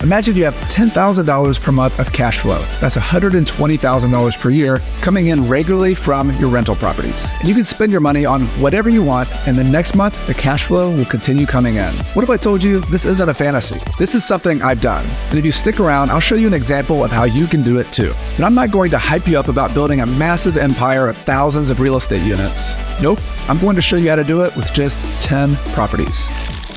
Imagine you have $10,000 per month of cash flow. That's $120,000 per year coming in regularly from your rental properties. And you can spend your money on whatever you want, and the next month, the cash flow will continue coming in. What if I told you this isn't a fantasy? This is something I've done. And if you stick around, I'll show you an example of how you can do it too. And I'm not going to hype you up about building a massive empire of thousands of real estate units. Nope, I'm going to show you how to do it with just 10 properties.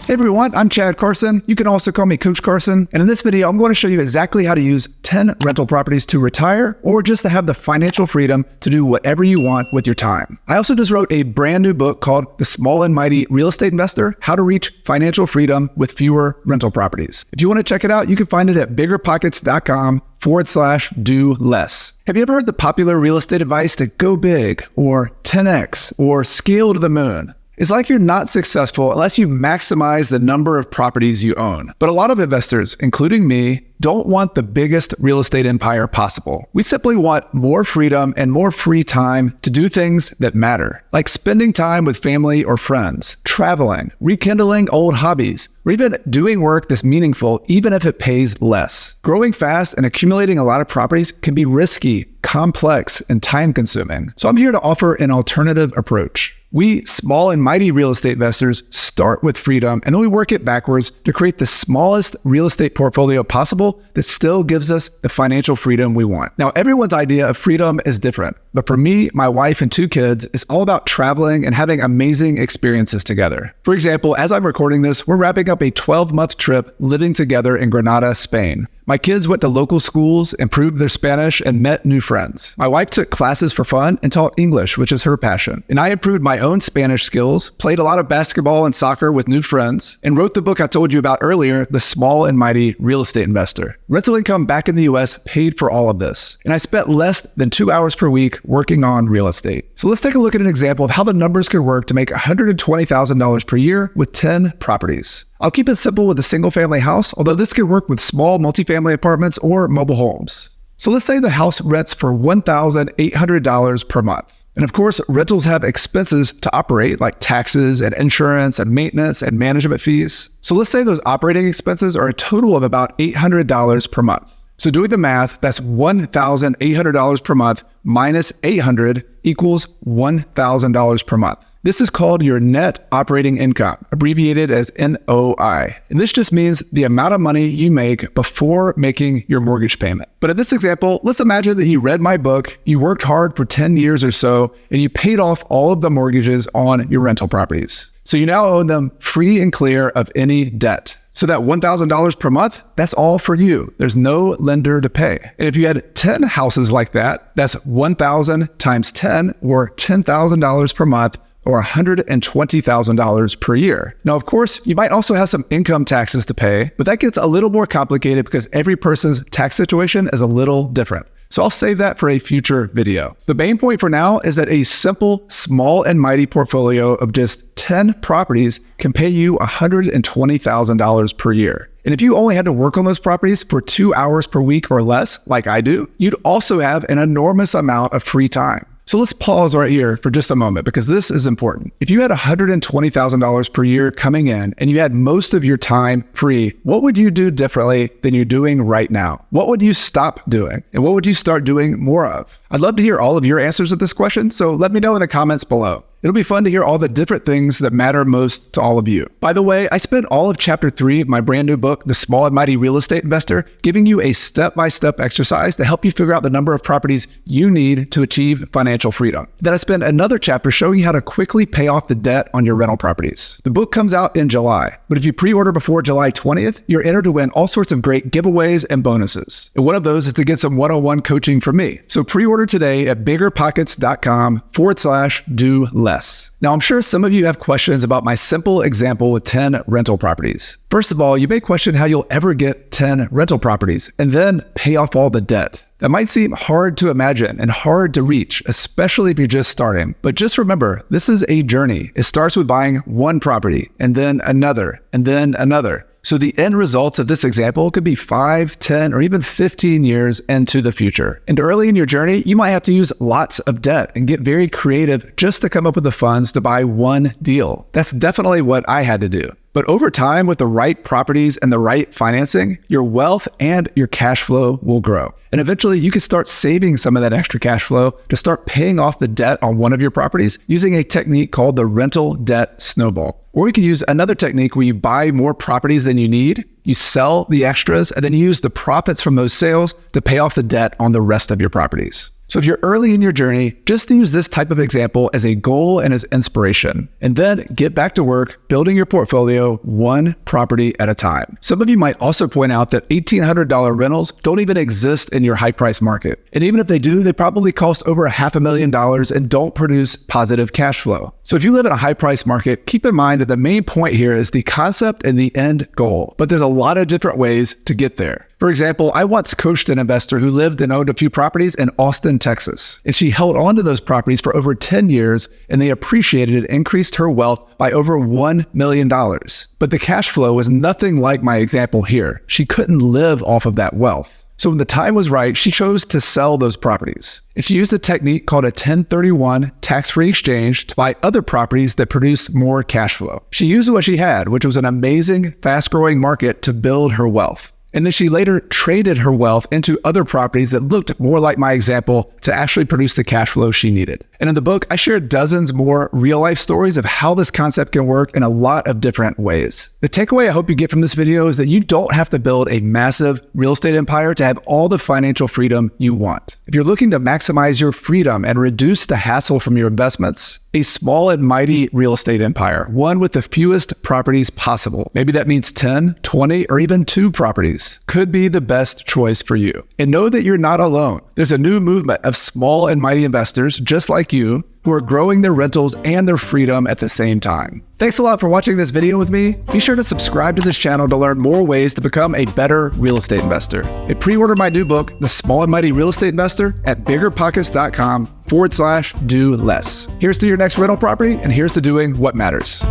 Hey everyone, I'm Carson. You can also call me Coach Carson. And in this video, I'm going to show you exactly how to use 10 rental properties to retire or just to have the financial freedom to do whatever you want with your time. I also just wrote a brand new book called The Small and Mighty Real Estate Investor, How to Reach Financial Freedom with Fewer Rental Properties. If you want to check it out, you can find it at BiggerPockets.com/do less. Have you ever heard the popular real estate advice to go big or 10x or scale to the moon? It's like you're not successful unless you maximize the number of properties you own. But a lot of investors, including me, don't want the biggest real estate empire possible. We simply want more freedom and more free time to do things that matter, like spending time with family or friends, traveling, rekindling old hobbies, or even doing work that's meaningful even if it pays less. Growing fast and accumulating a lot of properties can be risky, complex, and time-consuming. So I'm here to offer an alternative approach. We small and mighty real estate investors start with freedom, and then we work it backwards to create the smallest real estate portfolio possible that still gives us the financial freedom we want. Now, everyone's idea of freedom is different, but for me, my wife, and 2 kids, it's all about traveling and having amazing experiences together. For example, as I'm recording this, we're wrapping up a 12-month trip living together in Granada, Spain. My kids went to local schools, improved their Spanish, and met new friends. My wife took classes for fun and taught English, which is her passion. And I improved my own Spanish skills, played a lot of basketball and soccer with new friends, and wrote the book I told you about earlier, The Small and Mighty Real Estate Investor. Rental income back in the US paid for all of this. And I spent less than 2 hours per week working on real estate. So let's take a look at an example of how the numbers could work to make $120,000 per year with 10 properties. I'll keep it simple with a single family house, although this could work with small multifamily apartments or mobile homes. So let's say the house rents for $1,800 per month. And of course, rentals have expenses to operate like taxes and insurance and maintenance and management fees. So let's say those operating expenses are a total of about $800 per month. So doing the math, that's $1,800 per month minus $800 equals $1,000 per month. This is called your net operating income, abbreviated as NOI. And this just means the amount of money you make before making your mortgage payment. But in this example, let's imagine that you read my book, you worked hard for 10 years or so, and you paid off all of the mortgages on your rental properties. So you now own them free and clear of any debt. So that $1,000 per month, that's all for you. There's no lender to pay. And if you had 10 houses like that, that's 1,000 times 10 or $10,000 per month or $120,000 per year. Now, of course, you might also have some income taxes to pay, but that gets a little more complicated because every person's tax situation is a little different. So I'll save that for a future video. The main point for now is that a simple, small and mighty portfolio of just 10 properties can pay you $120,000 per year. And if you only had to work on those properties for 2 hours per week or less, like I do, you'd also have an enormous amount of free time. So let's pause right here for just a moment because this is important. If you had $120,000 per year coming in and you had most of your time free, what would you do differently than you're doing right now? What would you stop doing? And what would you start doing more of? I'd love to hear all of your answers to this question, so let me know in the comments below. It'll be fun to hear all the different things that matter most to all of you. By the way, I spent all of chapter 3 of my brand new book, The Small and Mighty Real Estate Investor, giving you a step-by-step exercise to help you figure out the number of properties you need to achieve financial freedom. Then I spent another chapter showing you how to quickly pay off the debt on your rental properties. The book comes out in July, but if you pre-order before July 20th, you're entered to win all sorts of great giveaways and bonuses. And one of those is to get some one-on-one coaching from me. So pre-order today at BiggerPockets.com/do less. Now, I'm sure some of you have questions about my simple example with 10 rental properties. First of all, you may question how you'll ever get 10 rental properties and then pay off all the debt. That might seem hard to imagine and hard to reach, especially if you're just starting. But just remember, this is a journey. It starts with buying one property and then another and then another. So the end results of this example could be 5, 10, or even 15 years into the future. And early in your journey, you might have to use lots of debt and get very creative just to come up with the funds to buy one deal. That's definitely what I had to do. But over time, with the right properties and the right financing, your wealth and your cash flow will grow. And eventually you can start saving some of that extra cash flow to start paying off the debt on one of your properties using a technique called the rental debt snowball. Or you can use another technique where you buy more properties than you need, you sell the extras, and then you use the profits from those sales to pay off the debt on the rest of your properties. So if you're early in your journey, just use this type of example as a goal and as inspiration, and then get back to work building your portfolio one property at a time. Some of you might also point out that $1,800 rentals don't even exist in your high price market. And even if they do, they probably cost over $500,000 and don't produce positive cash flow. So if you live in a high price market, keep in mind that the main point here is the concept and the end goal, but there's a lot of different ways to get there. For example, I once coached an investor who lived and owned a few properties in Austin, Texas, and she held on to those properties for over 10 years, and they appreciated and increased her wealth by over $1 million. But the cash flow was nothing like my example here. She couldn't live off of that wealth. So when the time was right, she chose to sell those properties. And she used a technique called a 1031 tax-free exchange to buy other properties that produced more cash flow. She used what she had, which was an amazing, fast-growing market, to build her wealth. And then she later traded her wealth into other properties that looked more like my example to actually produce the cash flow she needed. And in the book, I share dozens more real-life stories of how this concept can work in a lot of different ways. The takeaway I hope you get from this video is that you don't have to build a massive real estate empire to have all the financial freedom you want. If you're looking to maximize your freedom and reduce the hassle from your investments, a small and mighty real estate empire, one with the fewest properties possible, maybe that means 10, 20, or even 2 properties, could be the best choice for you. And know that you're not alone. There's a new movement of small and mighty investors just like you who are growing their rentals and their freedom at the same time. Thanks a lot for watching this video with me. Be sure to subscribe to this channel to learn more ways to become a better real estate investor. And pre-order my new book, The Small and Mighty Real Estate Investor, at BiggerPockets.com/do less. Here's to your next rental property, and here's to doing what matters.